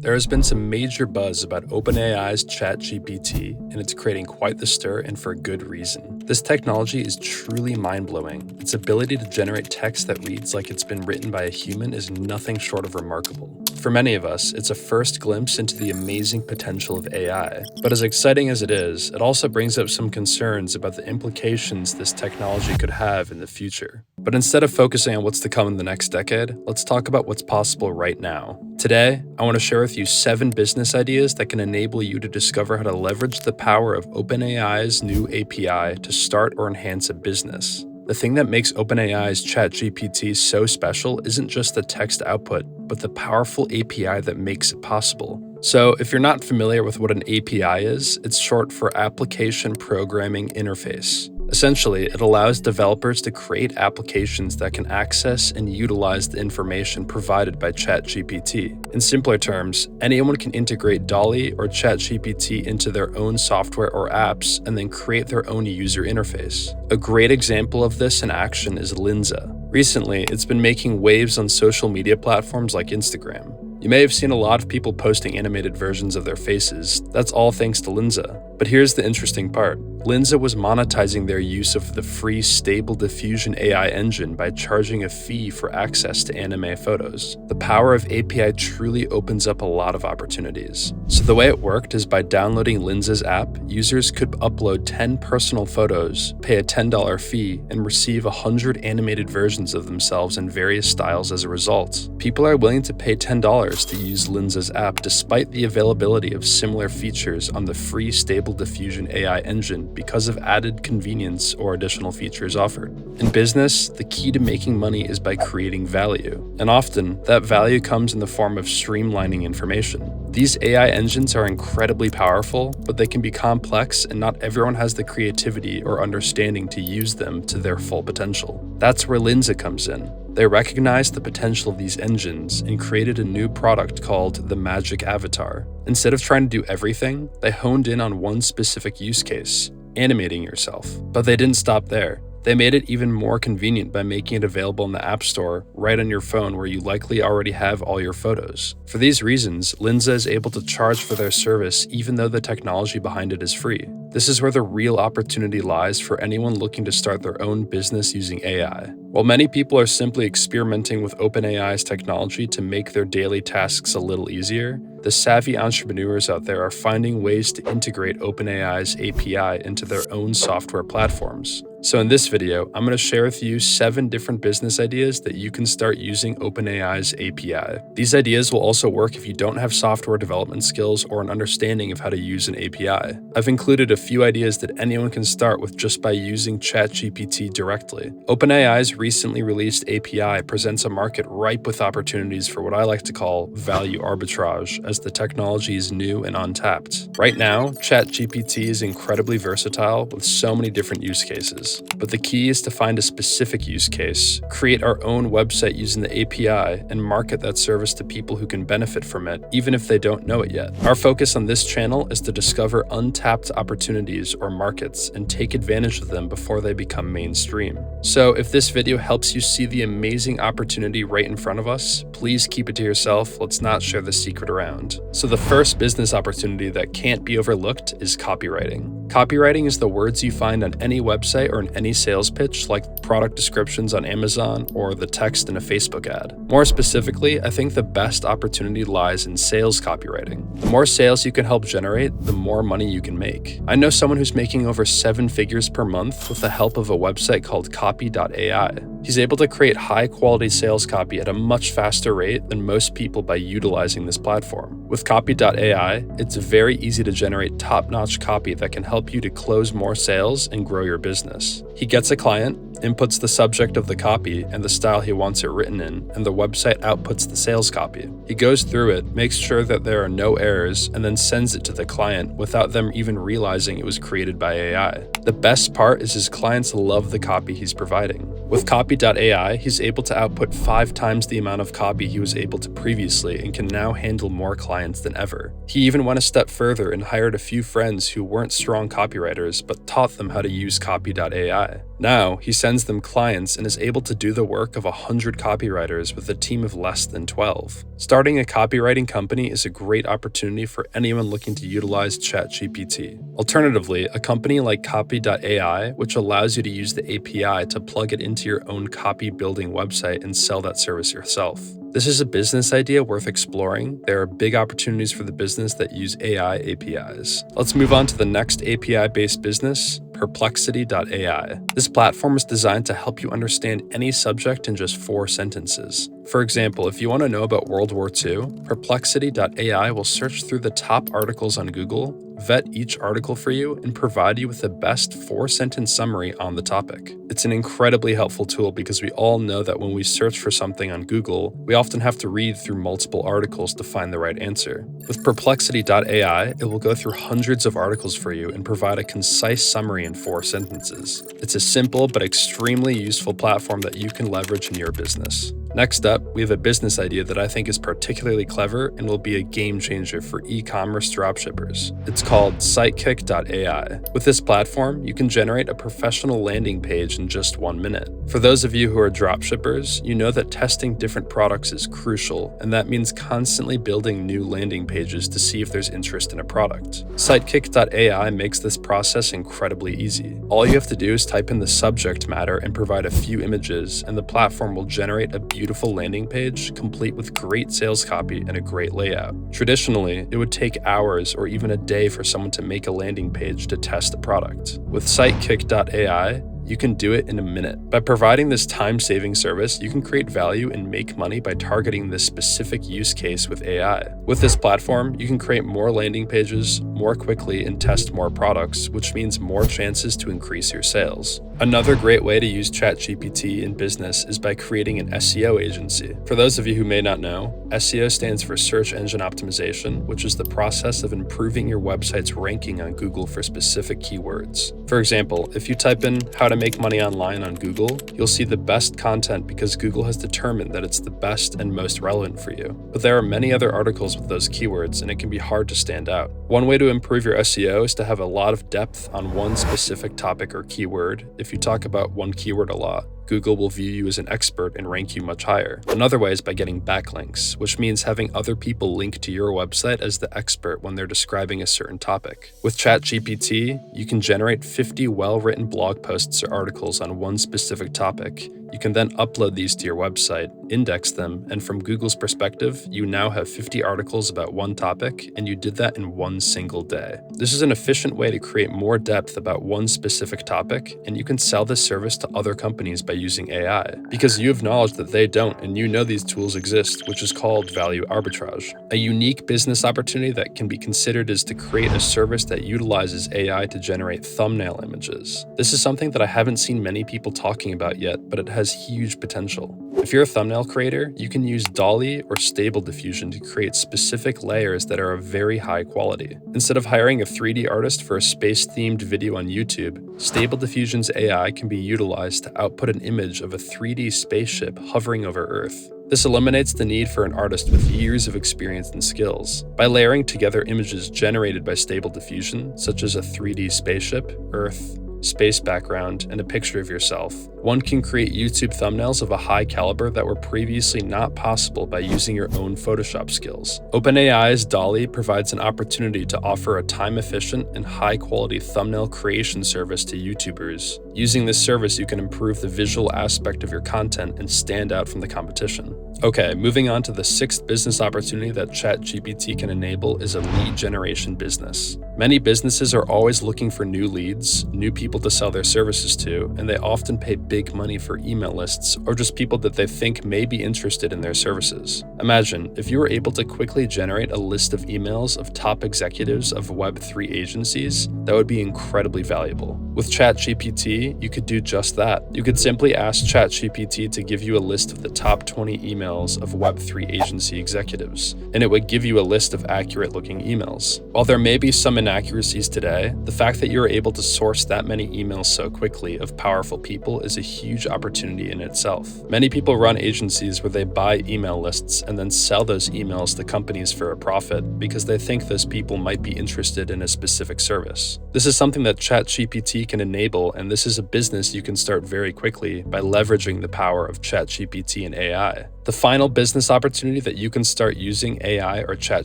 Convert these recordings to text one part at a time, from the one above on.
There has been some major buzz about OpenAI's Chat GPT, and it's creating quite the stir, and for good reason. This technology is truly mind-blowing. Its ability to generate text that reads like it's been written by a human is nothing short of remarkable. For many of us, it's a first glimpse into the amazing potential of AI. But as exciting as it is, it also brings up some concerns about the implications this technology could have in the future. But instead of focusing on what's to come in the next decade, let's talk about what's possible right now. Today, I want to share with you 7 business ideas that can enable you to discover how to leverage the power of OpenAI's new API to start or enhance a business. The thing that makes OpenAI's Chat GPT so special isn't just the text output, but the powerful API that makes it possible. So, if you're not familiar with what an API is, it's short for Application Programming Interface. Essentially, it allows developers to create applications that can access and utilize the information provided by Chat GPT. In simpler terms, anyone can integrate DALL-E or Chat GPT into their own software or apps and then create their own user interface. A great example of this in action is Lensa. Recently, it's been making waves on social media platforms like Instagram. You may have seen a lot of people posting animated versions of their faces. That's all thanks to Lensa. But here's the interesting part. Lensa was monetizing their use of the free Stable Diffusion AI engine by charging a fee for access to anime photos. The power of API truly opens up a lot of opportunities. So the way it worked is by downloading Lensa's app, users could upload 10 personal photos, pay a $10 fee, and receive 100 animated versions of themselves in various styles as a result. People are willing to pay $10 to use Lensa's app despite the availability of similar features on the free Stable Diffusion AI engine because of added convenience or additional features offered. In business, the key to making money is by creating value, and often that value comes in the form of streamlining information. These AI engines are incredibly powerful, but they can be complex and not everyone has the creativity or understanding to use them to their full potential. That's where Lensa comes in. They recognized the potential of these engines and created a new product called the Magic Avatar. Instead of trying to do everything, they honed in on one specific use case: animating yourself. But they didn't stop there. They made it even more convenient by making it available in the App Store right on your phone where you likely already have all your photos. For these reasons, Lensa is able to charge for their service even though the technology behind it is free. This is where the real opportunity lies for anyone looking to start their own business using AI. While many people are simply experimenting with OpenAI's technology to make their daily tasks a little easier, the savvy entrepreneurs out there are finding ways to integrate OpenAI's API into their own software platforms. So in this video, I'm going to share with you 7 different business ideas that you can start using OpenAI's API. These ideas will also work if you don't have software development skills or an understanding of how to use an API. I've included a few ideas that anyone can start with just by using ChatGPT directly. OpenAI's recently released API presents a market ripe with opportunities for what I like to call value arbitrage, as the technology is new and untapped. Right now, ChatGPT is incredibly versatile with so many different use cases. But the key is to find a specific use case, create our own website using the API, and market that service to people who can benefit from it, even if they don't know it yet. Our focus on this channel is to discover untapped opportunities or markets and take advantage of them before they become mainstream. So if this video helps you see the amazing opportunity right in front of us, please keep it to yourself. Let's not share the secret around. So the first business opportunity that can't be overlooked is copywriting. Copywriting is the words you find on any website or in any sales pitch, like product descriptions on Amazon or the text in a Facebook ad. More specifically, I think the best opportunity lies in sales copywriting. The more sales you can help generate, the more money you can make. I know someone who's making over 7 figures per month with the help of a website called copy.ai. He's able to create high-quality sales copy at a much faster rate than most people by utilizing this platform. With copy.ai, it's very easy to generate top-notch copy that can help you to close more sales and grow your business. He gets a client, inputs the subject of the copy and the style he wants it written in, and the website outputs the sales copy. He goes through it, makes sure that there are no errors, and then sends it to the client without them even realizing it was created by AI. The best part is his clients love the copy he's providing. With copy.ai, he's able to output 5 times the amount of copy he was able to previously and can now handle more clients than ever. He even went a step further and hired a few friends who weren't strong copywriters but taught them how to use copy.ai. Now, he sends sends them clients, and is able to do the work of 100 copywriters with a team of less than 12. Starting a copywriting company is a great opportunity for anyone looking to utilize Chat GPT. Alternatively, a company like copy.ai, which allows you to use the API to plug it into your own copy building website and sell that service yourself. This is a business idea worth exploring. There are big opportunities for the business that use AI APIs. Let's move on to the next API-based business, Perplexity.ai. This platform is designed to help you understand any subject in just 4 sentences. For example, if you want to know about World War II, Perplexity.ai will search through the top articles on Google, vet each article for you, and provide you with the best 4-sentence summary on the topic. It's an incredibly helpful tool because we all know that when we search for something on Google, we often have to read through multiple articles to find the right answer. With Perplexity.ai, it will go through hundreds of articles for you and provide a concise summary in 4 sentences. It's a simple but extremely useful platform that you can leverage in your business. Next up, we have a business idea that I think is particularly clever and will be a game changer for e-commerce dropshippers. It's called Sidekick.ai. With this platform, you can generate a professional landing page in just 1 minute. For those of you who are dropshippers, you know that testing different products is crucial, and that means constantly building new landing pages to see if there's interest in a product. Sidekick.ai makes this process incredibly easy. All you have to do is type in the subject matter and provide a few images, and the platform will generate a beautiful landing page complete with great sales copy and a great layout. Traditionally, it would take hours or even a day for someone to make a landing page to test a product. With Sidekick.ai, you can do it in a minute. By providing this time-saving service, you can create value and make money by targeting this specific use case with AI. With this platform, you can create more landing pages more quickly and test more products, which means more chances to increase your sales. Another great way to use ChatGPT in business is by creating an SEO agency. For those of you who may not know, SEO stands for Search Engine Optimization, which is the process of improving your website's ranking on Google for specific keywords. For example, if you type in how to make money online on Google, you'll see the best content because Google has determined that it's the best and most relevant for you. But there are many other articles with those keywords, and it can be hard to stand out. One way to improve your SEO is to have a lot of depth on one specific topic or keyword. If you talk about one keyword a lot, Google will view you as an expert and rank you much higher. Another way is by getting backlinks, which means having other people link to your website as the expert when they're describing a certain topic. With ChatGPT, you can generate 50 well-written blog posts or articles on one specific topic. You can then upload these to your website, index them, and from Google's perspective, you now have 50 articles about one topic, and you did that in one single day. This is an efficient way to create more depth about one specific topic, and you can sell this service to other companies by using AI, because you have knowledge that they don't, and you know these tools exist, which is called value arbitrage. A unique business opportunity that can be considered is to create a service that utilizes AI to generate thumbnail images. This is something that I haven't seen many people talking about yet, but it has huge potential. If you're a thumbnail creator, you can use DALL-E or Stable Diffusion to create specific layers that are of very high quality. Instead of hiring a 3D artist for a space-themed video on YouTube, Stable Diffusion's AI can be utilized to output an image of a 3D spaceship hovering over Earth. This eliminates the need for an artist with years of experience and skills. By layering together images generated by Stable Diffusion, such as a 3D spaceship, Earth, space background, and a picture of yourself, one can create YouTube thumbnails of a high caliber that were previously not possible by using your own Photoshop skills. OpenAI's DALL-E provides an opportunity to offer a time-efficient and high-quality thumbnail creation service to YouTubers. Using this service, you can improve the visual aspect of your content and stand out from the competition. Okay, moving on to the 6th business opportunity that ChatGPT can enable is a lead generation business. Many businesses are always looking for new leads, new people to sell their services to, and they often pay big money for email lists or just people that they think may be interested in their services. Imagine if you were able to quickly generate a list of emails of top executives of Web3 agencies, that would be incredibly valuable. With ChatGPT, you could do just that. You could simply ask ChatGPT to give you a list of the top 20 emails emails of Web3 agency executives, and it would give you a list of accurate-looking emails. While there may be some inaccuracies today, the fact that you're able to source that many emails so quickly of powerful people is a huge opportunity in itself. Many people run agencies where they buy email lists and then sell those emails to companies for a profit because they think those people might be interested in a specific service. This is something that Chat GPT can enable, and this is a business you can start very quickly by leveraging the power of Chat GPT and AI. The final business opportunity that you can start using AI or Chat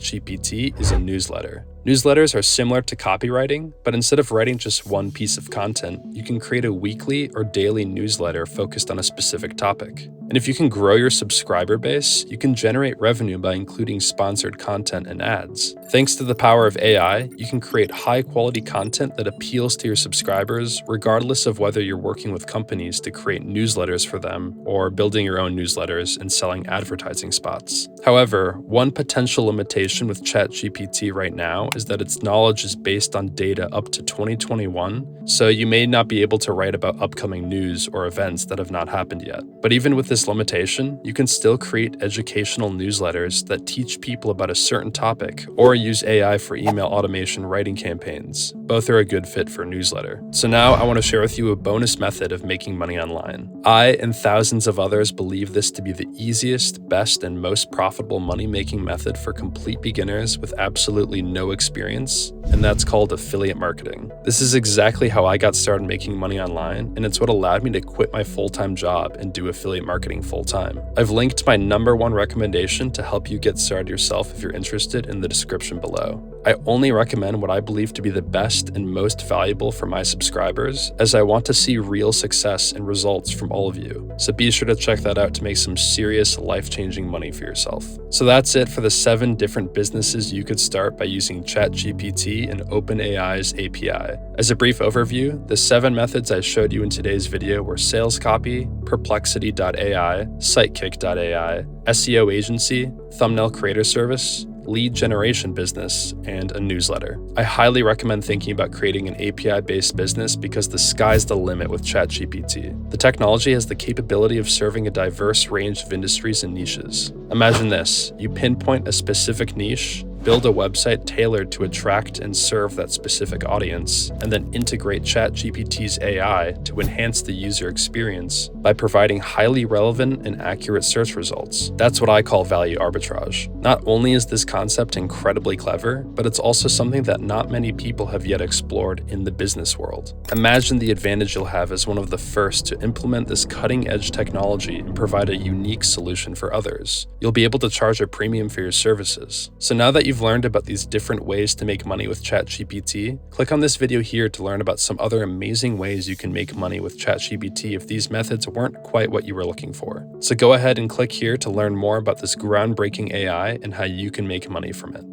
GPT is a newsletter. Newsletters are similar to copywriting, but instead of writing just one piece of content, you can create a weekly or daily newsletter focused on a specific topic. And if you can grow your subscriber base, you can generate revenue by including sponsored content and ads. Thanks to the power of AI, you can create high-quality content that appeals to your subscribers, regardless of whether you're working with companies to create newsletters for them or building your own newsletters and selling advertising spots. However, one potential limitation with ChatGPT right now is that its knowledge is based on data up to 2021, so you may not be able to write about upcoming news or events that have not happened yet. But even with this limitation, you can still create educational newsletters that teach people about a certain topic or use AI for email automation writing campaigns. Both are a good fit for a newsletter. So now I want to share with you a bonus method of making money online. I and thousands of others believe this to be the easiest, best, and most profitable money-making method for complete beginners with absolutely no experience, and that's called affiliate marketing. This is exactly how I got started making money online, and it's what allowed me to quit my full-time job and do affiliate marketing full-time. I've linked my #1 recommendation to help you get started yourself if you're interested in the description below. I only recommend what I believe to be the best and most valuable for my subscribers, as I want to see real success and results from all of you. So be sure to check that out to make some serious life-changing money for yourself. So that's it for the 7 different businesses you could start by using ChatGPT and OpenAI's API. As a brief overview, the 7 methods I showed you in today's video were sales copy, Perplexity.ai, Sitekick.ai, SEO agency, thumbnail creator service, lead generation business, and a newsletter. I highly recommend thinking about creating an API-based business because the sky's the limit with ChatGPT. The technology has the capability of serving a diverse range of industries and niches. Imagine this: you pinpoint a specific niche, build a website tailored to attract and serve that specific audience, and then integrate ChatGPT's AI to enhance the user experience by providing highly relevant and accurate search results. That's what I call value arbitrage. Not only is this concept incredibly clever, but it's also something that not many people have yet explored in the business world. Imagine the advantage you'll have as one of the first to implement this cutting-edge technology and provide a unique solution for others. You'll be able to charge a premium for your services. So now that you've learned about these different ways to make money with ChatGPT, click on this video here to learn about some other amazing ways you can make money with ChatGPT if these methods weren't quite what you were looking for. So go ahead and click here to learn more about this groundbreaking AI and how you can make money from it.